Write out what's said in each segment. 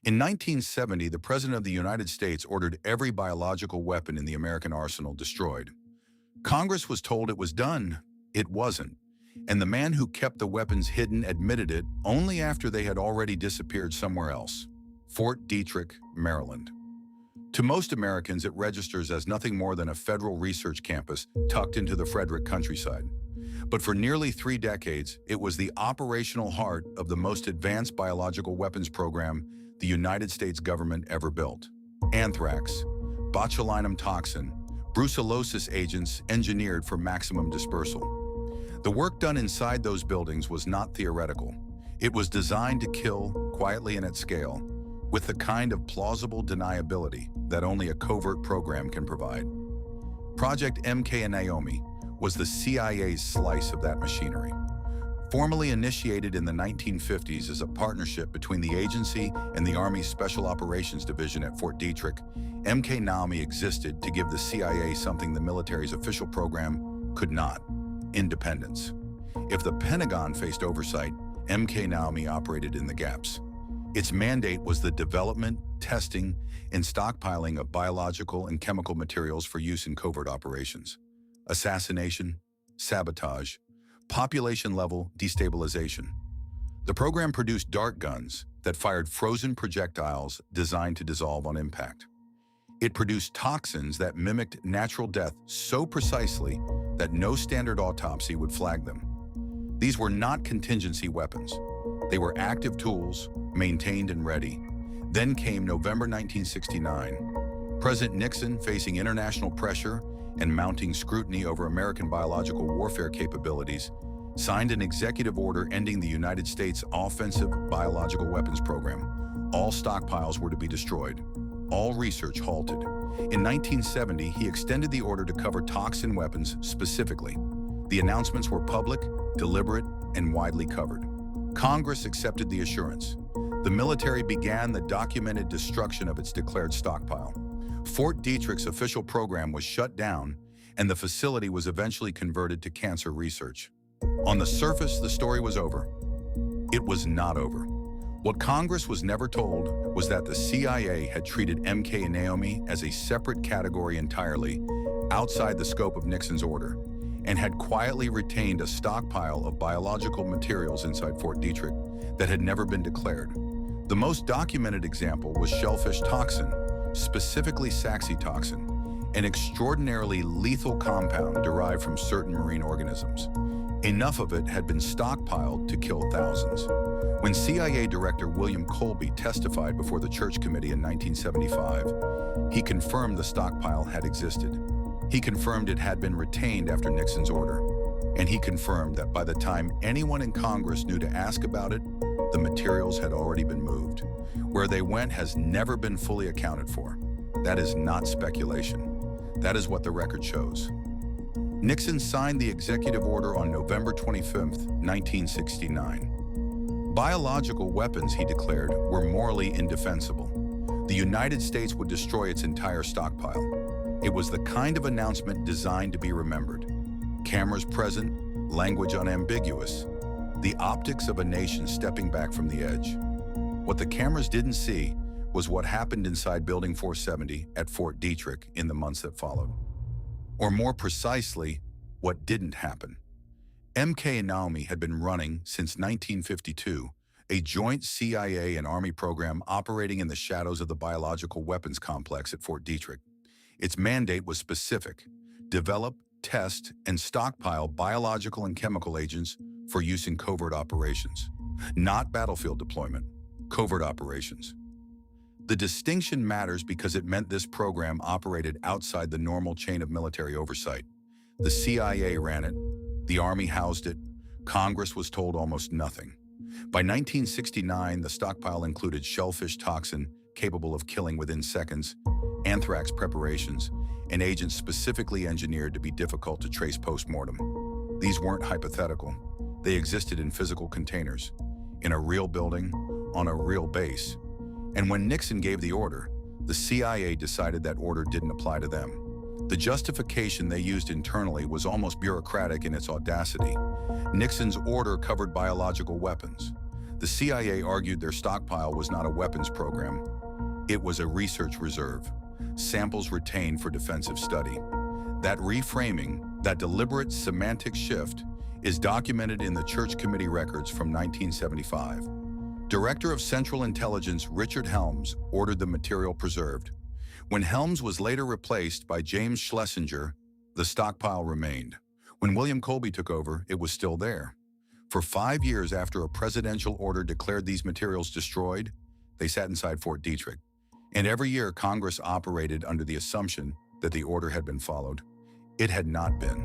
In 1970, the President of the United States ordered every biological weapon in the American arsenal destroyed. Congress was told it was done. It wasn't. And the man who kept the weapons hidden admitted it only after they had already disappeared somewhere else. Fort Detrick, Maryland. To most Americans, it registers as nothing more than a federal research campus tucked into the Frederick countryside. But for nearly 3 decades, it was the operational heart of the most advanced biological weapons program the United States government ever built. Anthrax, botulinum toxin, brucellosis agents engineered for maximum dispersal. The work done inside those buildings was not theoretical. It was designed to kill quietly and at scale, with the kind of plausible deniability that only a covert program can provide. Project MKNAOMI was the CIA's slice of that machinery. Formally initiated in the 1950s as a partnership between the agency and the Army's Special Operations Division at Fort Detrick, MKNAOMI existed to give the CIA something the military's official program could not: independence. If the Pentagon faced oversight, MKNAOMI operated in the gaps. Its mandate was the development, testing, and stockpiling of biological and chemical materials for use in covert operations. Assassination, sabotage, population-level destabilization. The program produced dart guns that fired frozen projectiles designed to dissolve on impact. It produced toxins that mimicked natural death so precisely that no standard autopsy would flag them. These were not contingency weapons. They were active tools, maintained and ready. Then came November 1969. President Nixon, facing international pressure and mounting scrutiny over American biological warfare capabilities, signed an executive order ending the United States offensive biological weapons program. All stockpiles were to be destroyed. All research halted. In 1970, he extended the order to cover toxin weapons specifically. The announcements were public, deliberate, and widely covered. Congress accepted the assurance. The military began the documented destruction of its declared stockpile. Fort Detrick's official program was shut down, and the facility was eventually converted to cancer research. On the surface, the story was over. It was not over. What Congress was never told was that the CIA had treated MKNAOMI as a separate category entirely, outside the scope of Nixon's order, and had quietly retained a stockpile of biological materials inside Fort Detrick that had never been declared. The most documented example was shellfish toxin, specifically saxitoxin, an extraordinarily lethal compound derived from certain marine organisms. Enough of it had been stockpiled to kill thousands. When CIA Director William Colby testified before the Church Committee in 1975, he confirmed the stockpile had existed. He confirmed it had been retained after Nixon's order. And he confirmed that by the time anyone in Congress knew to ask about it, the materials had already been moved. Where they went has never been fully accounted for. That is not speculation. That is what the record shows. Nixon signed the executive order on November 25, 1969. Biological weapons, he declared, were morally indefensible. The United States would destroy its entire stockpile. It was the kind of announcement designed to be remembered. Cameras present, language unambiguous. The optics of a nation stepping back from the edge. What the cameras didn't see was what happened inside Building 470 at Fort Detrick in the months that followed. Or more precisely, what didn't happen. MKNAOMI had been running since 1952, a joint CIA and Army program operating in the shadows of the biological weapons complex at Fort Detrick. Its mandate was specific: develop, test, and stockpile biological and chemical agents for use in covert operations. Not battlefield deployment, covert operations. The distinction matters because it meant this program operated outside the normal chain of military oversight. The CIA ran it, the Army housed it, Congress was told almost nothing. By 1969, the stockpile included shellfish toxin capable of killing within seconds, anthrax preparations, and agents specifically engineered to be difficult to trace post-mortem. These weren't hypothetical. They existed in physical containers, in a real building, on a real base. And when Nixon gave the order, the CIA decided that order didn't apply to them. The justification they used internally was almost bureaucratic in its audacity. Nixon's order covered biological weapons. The CIA argued their stockpile was not a weapons program. It was a research reserve, samples retained for defensive study. That reframing, that deliberate semantic shift, is documented in the Church Committee records from 1975. Director of Central Intelligence Richard Helms ordered the material preserved. When Helms was later replaced by James Schlesinger, the stockpile remained. When William Colby took over, it was still there. For 5 years after a presidential order declared these materials destroyed, they sat inside Fort Detrick. And every year, Congress operated under the assumption that the order had been followed. It had not been.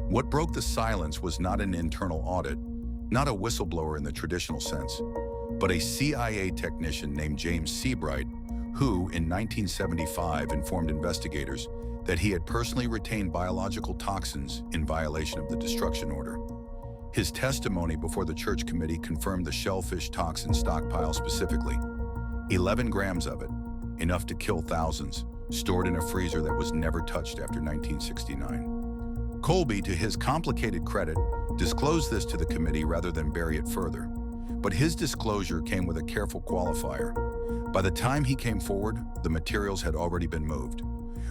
What broke the silence was not an internal audit, not a whistleblower in the traditional sense, but a CIA technician named James Seabright, who, in 1975, informed investigators that he had personally retained biological toxins in violation of the destruction order. His testimony before the Church Committee confirmed the shellfish toxin stockpile specifically. 11 grams of it, enough to kill thousands, stored in a freezer that was never touched after 1969. Colby, to his complicated credit, disclosed this to the committee rather than bury it further. But his disclosure came with a careful qualifier. By the time he came forward, the materials had already been moved.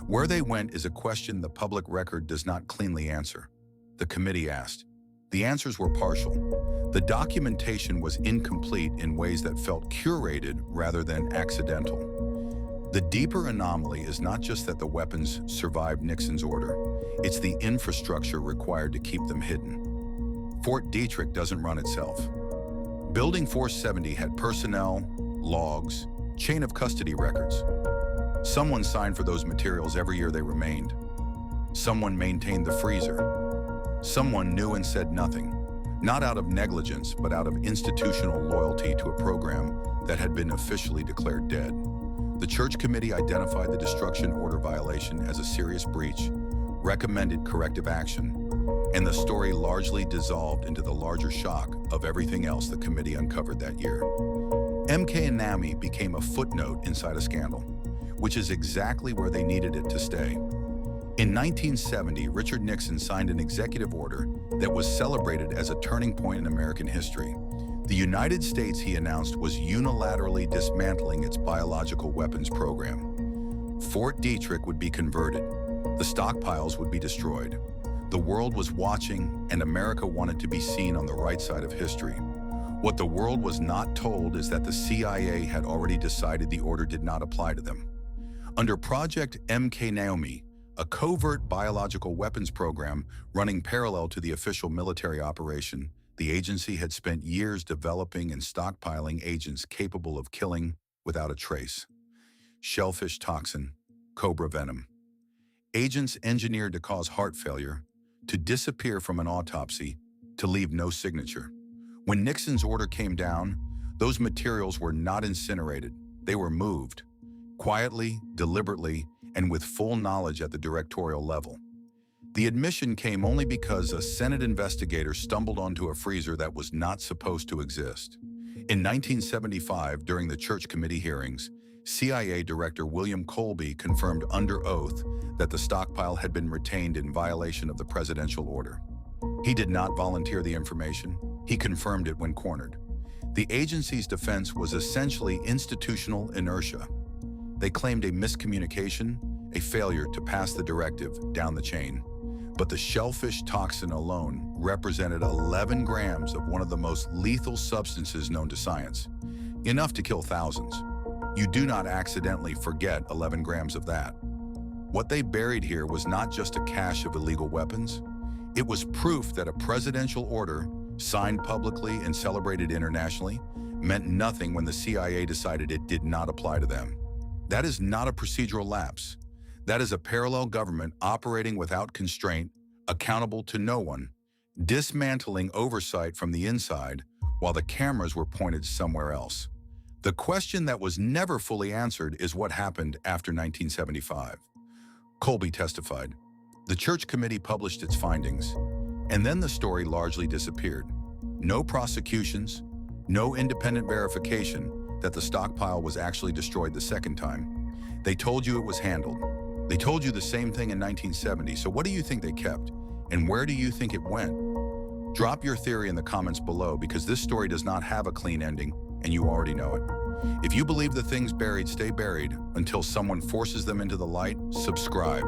Where they went is a question the public record does not cleanly answer. The committee asked. The answers were partial. The documentation was incomplete in ways that felt curated rather than accidental. The deeper anomaly is not just that the weapons survived Nixon's order, it's the infrastructure required to keep them hidden. Fort Detrick doesn't run itself. Building 470 had personnel, logs, chain of custody records. Someone signed for those materials every year they remained. Someone maintained the freezer. Someone knew and said nothing, not out of negligence, but out of institutional loyalty to a program that had been officially declared dead. The Church Committee identified the destruction order violation as a serious breach, recommended corrective action, and the story largely dissolved into the larger shock of everything else the committee uncovered that year. MKNAOMI became a footnote inside a scandal, which is exactly where they needed it to stay. In 1970, Richard Nixon signed an executive order that was celebrated as a turning point in American history. The United States, he announced, was unilaterally dismantling its biological weapons program. Fort Detrick would be converted. The stockpiles would be destroyed. The world was watching, and America wanted to be seen on the right side of history. What the world was not told is that the CIA had already decided the order did not apply to them. Under Project MKNAOMI, a covert biological weapons program running parallel to the official military operation, the agency had spent years developing and stockpiling agents capable of killing without a trace. Shellfish toxin, cobra venom. Agents engineered to cause heart failure, to disappear from an autopsy, to leave no signature. When Nixon's order came down, those materials were not incinerated. They were moved, quietly, deliberately, and with full knowledge at the directorial level. The admission came only because a Senate investigator stumbled onto a freezer that was not supposed to exist. In 1975, during the Church Committee hearings, CIA Director William Colby confirmed under oath that the stockpile had been retained in violation of the presidential order. He did not volunteer the information. He confirmed it when cornered. The agency's defense was essentially institutional inertia. They claimed a miscommunication, a failure to pass the directive down the chain. But the shellfish toxin alone represented 11 grams of one of the most lethal substances known to science, enough to kill thousands. You do not accidentally forget 11 grams of that. What they buried here was not just a cache of illegal weapons. It was proof that a presidential order, signed publicly and celebrated internationally, meant nothing when the CIA decided it did not apply to them. That is not a procedural lapse. That is a parallel government operating without constraint, accountable to no one, dismantling oversight from the inside while the cameras were pointed somewhere else. The question that was never fully answered is what happened after 1975. Colby testified. The Church Committee published its findings, and then the story largely disappeared. No prosecutions, no independent verification that the stockpile was actually destroyed the second time. They told you it was handled. They told you the same thing in 1970, so what do you think they kept? And where do you think it went? Drop your theory in the comments below because this story does not have a clean ending, and you already know it. If you believe the things buried stay buried until someone forces them into the light, subscribe.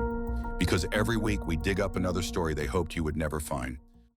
Because every week we dig up another story they hoped you would never find.